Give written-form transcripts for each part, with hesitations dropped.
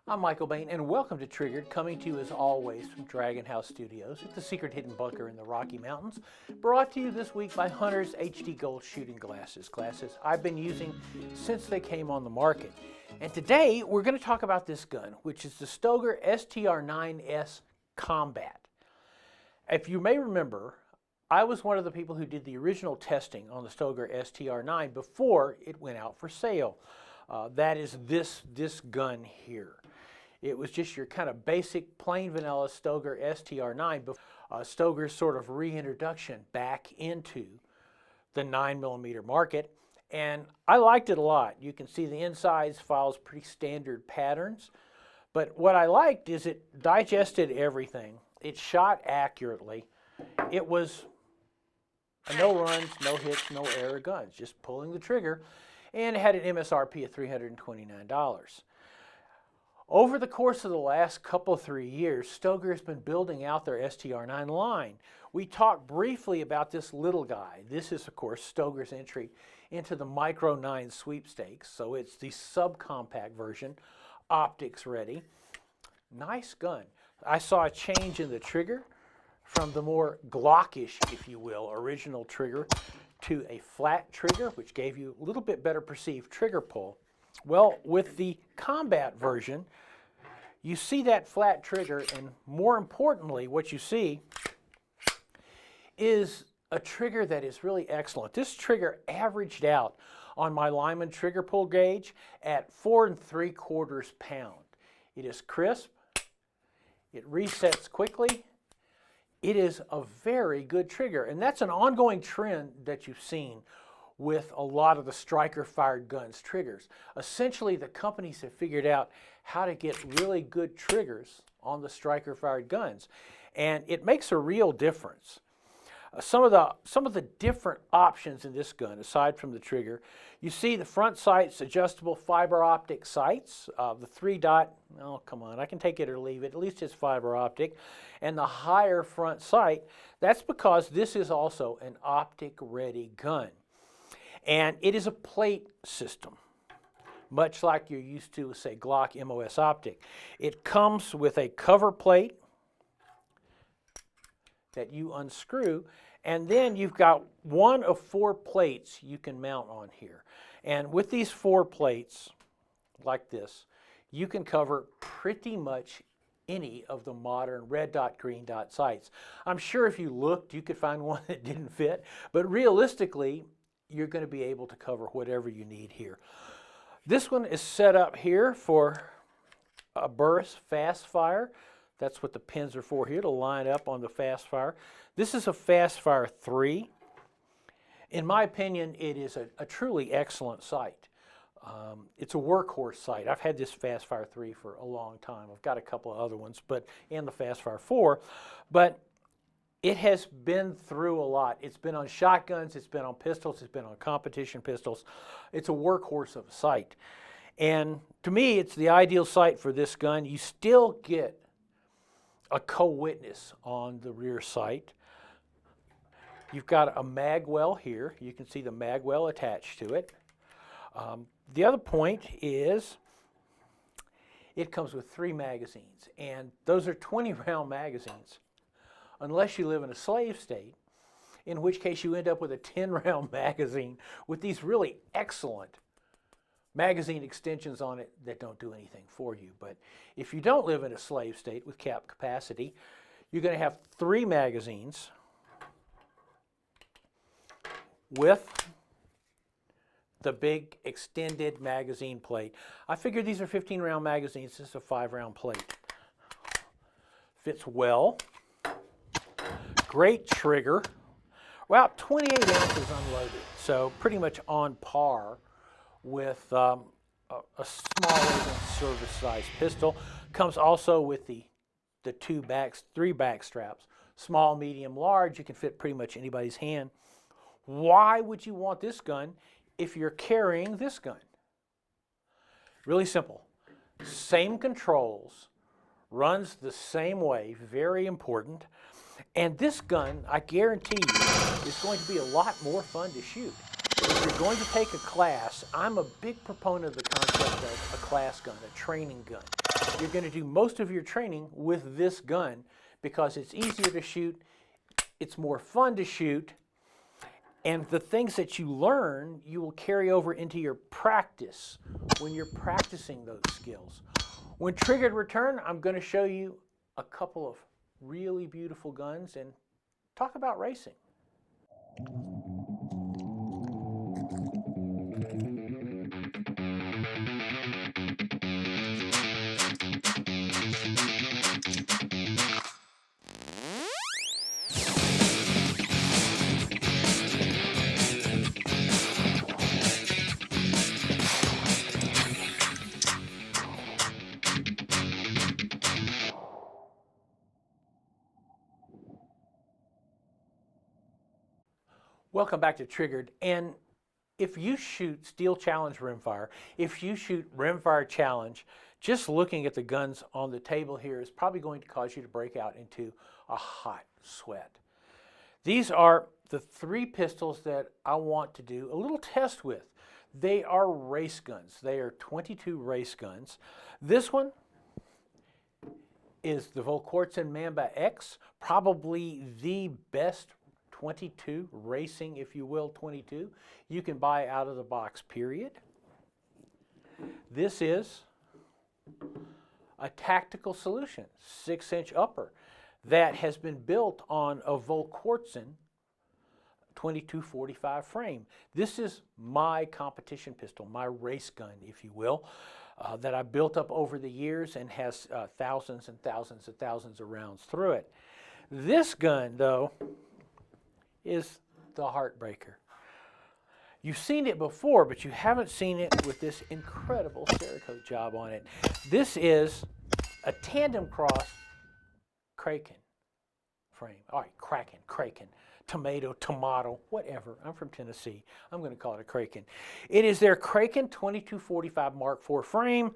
I'm Michael Bain, and welcome to Triggered, coming to you as always from Dragon House Studios at the secret hidden bunker in the Rocky Mountains. Brought to you this week by Hunter's HD Gold shooting glasses I've been using since they came on the market. And today we're going to talk about this gun, which is the Stoeger STR-9S Combat. If you may remember, I was one of the people who did the original testing on the Stoeger STR-9 before it went out for sale. That is this gun here. It was just your kind of basic, plain vanilla Stoeger STR-9, Stoeger's sort of reintroduction back into the 9mm market, and I liked it a lot. You can see the insides follows pretty standard patterns, but what I liked is it digested everything. It shot accurately. It was a no runs, no hits, no error gun, just pulling the trigger, and it had an MSRP of $329. Over the course of the last couple, 3 years, Stoeger has been building out their STR-9 line. We talked briefly about this little guy. This is, of course, Stoeger's entry into the Micro 9 sweepstakes, so it's the subcompact version, optics ready. Nice gun. I saw a change in the trigger from the more Glockish, if you will, original trigger to a flat trigger, which gave you a little bit better perceived trigger pull. Well, with the Combat version, you see that flat trigger, and more importantly, what you see is a trigger that is really excellent. This trigger averaged out on my Lyman trigger pull gauge at 4 3/4 pounds. It is crisp, it resets quickly, it is a very good trigger, and that's an ongoing trend that you've seen with a lot of the striker-fired guns triggers. Essentially, the companies have figured out how to get really good triggers on the striker-fired guns, and it makes a real difference. Some of the different options in this gun, aside from the trigger, you see the front sights, adjustable fiber optic sights, the 3-dot, oh come on, I can take it or leave it, at least it's fiber optic, and the higher front sight. That's because this is also an optic-ready gun. And it is a plate system, much like you're used to with, say, Glock MOS optic. It comes with a cover plate that you unscrew, and then you've got one of 4 plates you can mount on here. And with these 4 plates, like this, you can cover pretty much any of the modern red dot, green dot sights. I'm sure if you looked, you could find one that didn't fit, but realistically, you're going to be able to cover whatever you need here. This one is set up here for a burst fast fire. That's what the pins are for here, to line up on the fast fire. This is a fast fire 3. In my opinion, it is a truly excellent sight. It's a workhorse sight. I've had this fast fire 3 for a long time. I've got a couple of other ones, and the fast fire 4, but it has been through a lot. It's been on shotguns, it's been on pistols, it's been on competition pistols. It's a workhorse of a sight. And to me, it's the ideal sight for this gun. You still get a co-witness on the rear sight. You've got a mag well here. You can see the mag well attached to it. The other point is it comes with 3 magazines, and those are 20-round magazines. Unless you live in a slave state, in which case you end up with a 10-round magazine with these really excellent magazine extensions on it that don't do anything for you. But if you don't live in a slave state with cap capacity, you're going to have 3 magazines with the big extended magazine plate. I figured these are 15-round magazines. This is a 5-round plate. Fits well. Great trigger, about 28 ounces unloaded, so pretty much on par with a smaller than service size pistol. Comes also with the 3 back straps, small, medium, large. You can fit pretty much anybody's hand. Why would you want this gun if you're carrying this gun? Really simple. Same controls, runs the same way, very important. And this gun, I guarantee you, is going to be a lot more fun to shoot. If you're going to take a class, I'm a big proponent of the concept of a class gun, a training gun. you're going to do most of your training with this gun because it's easier to shoot, it's more fun to shoot, and the things that you learn, you will carry over into your practice when you're practicing those skills. When triggered return, I'm going to show you a couple of really beautiful guns and talk about racing. Welcome back to Triggered. And if you shoot Steel Challenge Rimfire, if you shoot Rimfire Challenge, just looking at the guns on the table here is probably going to cause you to break out into a hot sweat. These are the 3 pistols that I want to do a little test with. They are race guns. They are 22 race guns. This one is the Volquartsen Mamba X, probably the best 22 racing, if you will, 22 you can buy out of the box, period. This is a tactical solution, 6-inch upper, that has been built on a Volquartsen 2245 frame. This is my competition pistol, my race gun, if you will, that I built up over the years and has thousands and thousands and thousands of rounds through it. This gun, though, is the heartbreaker. You've seen it before, but you haven't seen it with this incredible Cerakote job on it. This is a Tandemkross Kraken frame. All right, Kraken, tomato, whatever. I'm from Tennessee. I'm going to call it a Kraken. It is their Kraken 2245 Mark IV frame,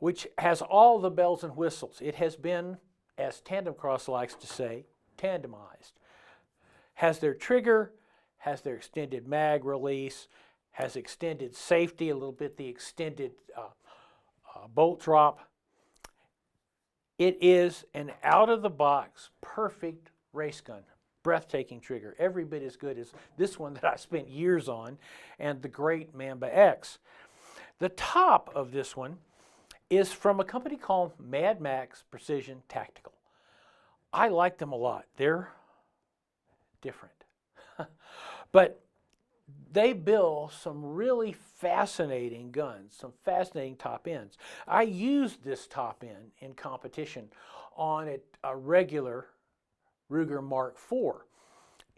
which has all the bells and whistles. It has been, as Tandemkross likes to say, tandemized. Has their trigger, has their extended mag release, has extended safety, a little bit the extended bolt drop. It is an out-of-the-box, perfect race gun. Breathtaking trigger, every bit as good as this one that I spent years on, and the great Mamba X. The top of this one is from a company called MaddMacs Precision Tactical. I like them a lot. They're different. But they build some really fascinating guns, some fascinating top ends. I used this top end in competition on a regular Ruger Mark IV.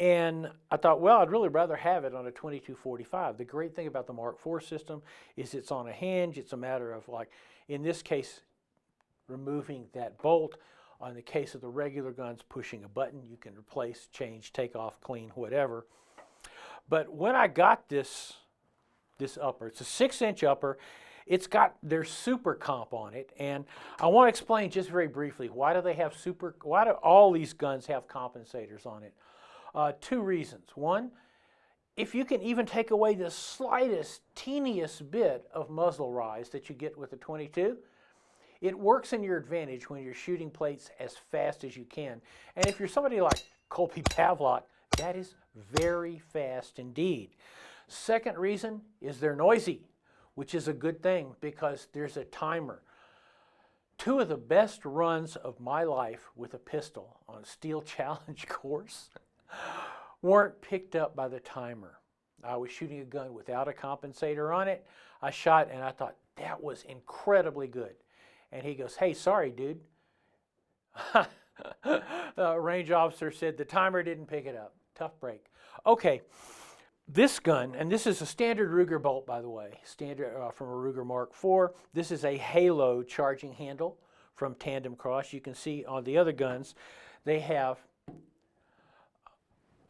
And I thought, well, I'd really rather have it on a 2245. The great thing about the Mark IV system is it's on a hinge. It's a matter of, like, in this case, removing that bolt. On the case of the regular guns, pushing a button, you can replace, change, take off, clean, whatever. But when I got this upper, it's a 6-inch upper. It's got their super comp on it, and I want to explain just very briefly why do all these guns have compensators on it? 2 reasons. One, if you can even take away the slightest, teeniest bit of muzzle rise that you get with the 22, it works in your advantage when you're shooting plates as fast as you can. And if you're somebody like Colby Pavlok, that is very fast indeed. Second reason is they're noisy, which is a good thing because there's a timer. 2 of the best runs of my life with a pistol on a Steel Challenge course weren't picked up by the timer. I was shooting a gun without a compensator on it. I shot and I thought, that was incredibly good. And he goes, hey, sorry, dude. The range officer said the timer didn't pick it up. Tough break. Okay, this gun, and this is a standard Ruger bolt, by the way, standard from a Ruger Mark IV. This is a Halo charging handle from Tandemkross. You can see on the other guns, they have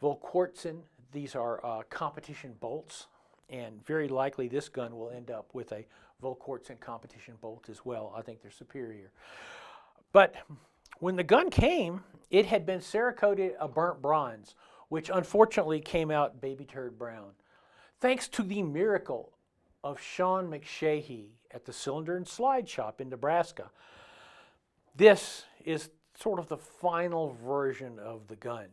Volquartsen. These are competition bolts, and very likely this gun will end up with a Volquartsen competition bolt as well. I think they're superior. But when the gun came, it had been Cerakoted a burnt bronze, which unfortunately came out baby turd brown. Thanks to the miracle of Sean McSheehy at the Cylinder and Slide Shop in Nebraska. This is sort of the final version of the gun.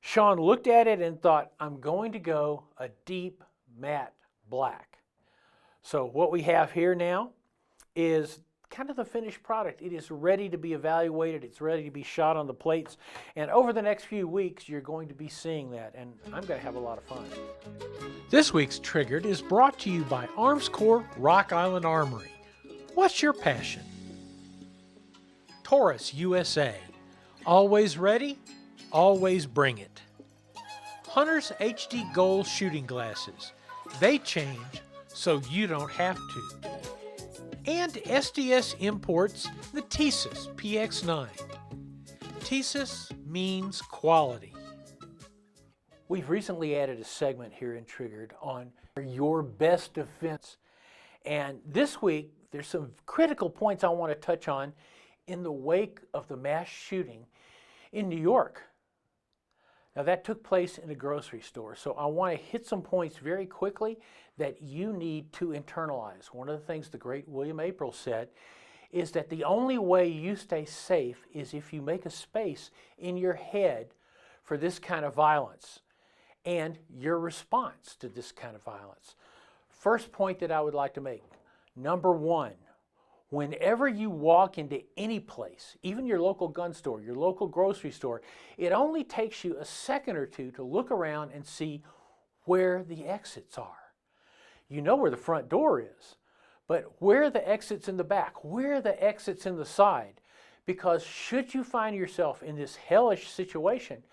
Sean looked at it and thought, I'm going to go a deep matte black. So what we have here now is kind of the finished product. It is ready to be evaluated. It's ready to be shot on the plates. And over the next few weeks, you're going to be seeing that. And I'm going to have a lot of fun. This week's Triggered is brought to you by Armscore Rock Island Armory. What's your passion? Taurus USA. Always ready, always bring it. Hunter's HD Gold shooting glasses. They change so you don't have to. And SDS imports the Thesis PX9. Thesis means quality. We've recently added a segment here in Triggered on your best defense. And this week, there's some critical points I want to touch on in the wake of the mass shooting in New York. Now that took place in a grocery store, so I want to hit some points very quickly that you need to internalize. One of the things the great William April said is that the only way you stay safe is if you make a space in your head for this kind of violence and your response to this kind of violence. First point that I would like to make, number one, whenever you walk into any place, even your local gun store, your local grocery store, it only takes you a second or two to look around and see where the exits are. You know where the front door is, but where are the exits in the back? Where are the exits in the side? Because should you find yourself in this hellish situation,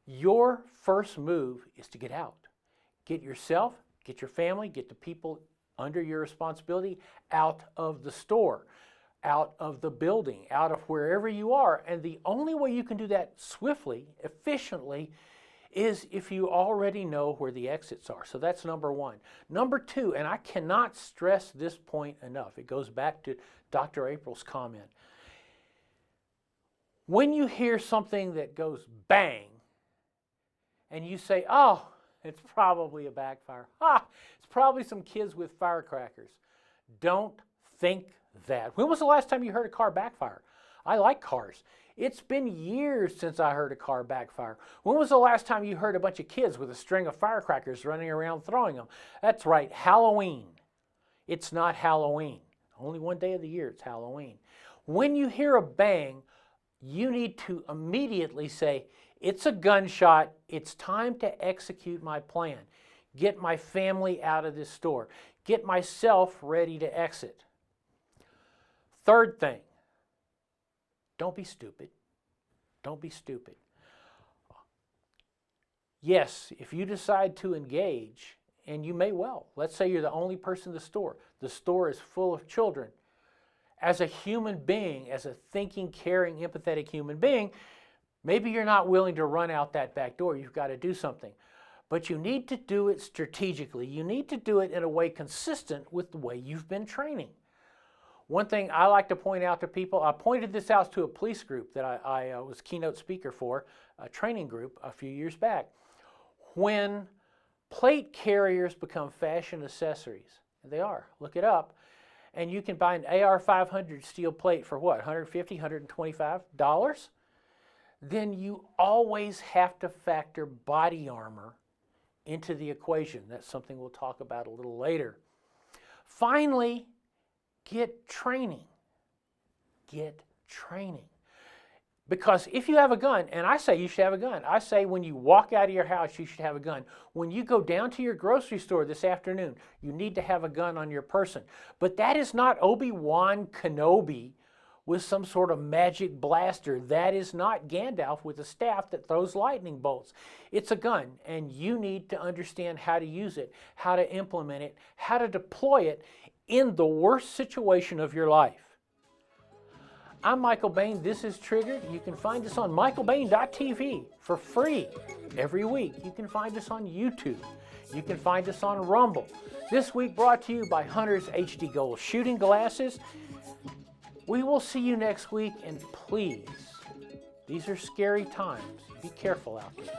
your first move is to get out. Get yourself, get your family, get the people under your responsibility out of the store, out of the building, out of wherever you are. And the only way you can do that swiftly, efficiently, is if you already know where the exits are. So that's number one. Number two, and I cannot stress this point enough, it goes back to Dr. April's comment. When you hear something that goes bang, and you say, oh, it's probably a backfire. It's probably some kids with firecrackers. Don't think that. When was the last time you heard a car backfire? I like cars. It's been years since I heard a car backfire. When was the last time you heard a bunch of kids with a string of firecrackers running around throwing them? That's right, Halloween. It's not Halloween. Only one day of the year it's Halloween. When you hear a bang, you need to immediately say, it's a gunshot. It's time to execute my plan. Get my family out of this store. Get myself ready to exit. Third thing, don't be stupid. Don't be stupid. Yes, if you decide to engage, and you may well, let's say you're the only person in the store is full of children. As a human being, as a thinking, caring, empathetic human being, maybe you're not willing to run out that back door. You've got to do something. But you need to do it strategically. You need to do it in a way consistent with the way you've been training. One thing I like to point out to people, I pointed this out to a police group that I was keynote speaker for, a training group a few years back. When plate carriers become fashion accessories, and they are, look it up, and you can buy an AR-500 steel plate for what, $150, $125? Then you always have to factor body armor into the equation. That's something we'll talk about a little later. Finally, get training. Get training. Because if you have a gun, and I say you should have a gun, I say when you walk out of your house, you should have a gun. When you go down to your grocery store this afternoon, you need to have a gun on your person. But that is not Obi-Wan Kenobi with some sort of magic blaster. That is not Gandalf with a staff that throws lightning bolts. It's a gun, and you need to understand how to use it, how to implement it, how to deploy it in the worst situation of your life. I'm Michael Bain. This is Triggered. You can find us on michaelbain.tv for free every week. You can find us on YouTube. You can find us on Rumble. This week brought to you by Hunter's HD Gold shooting glasses. We will see you next week, and please, these are scary times. Be careful out there.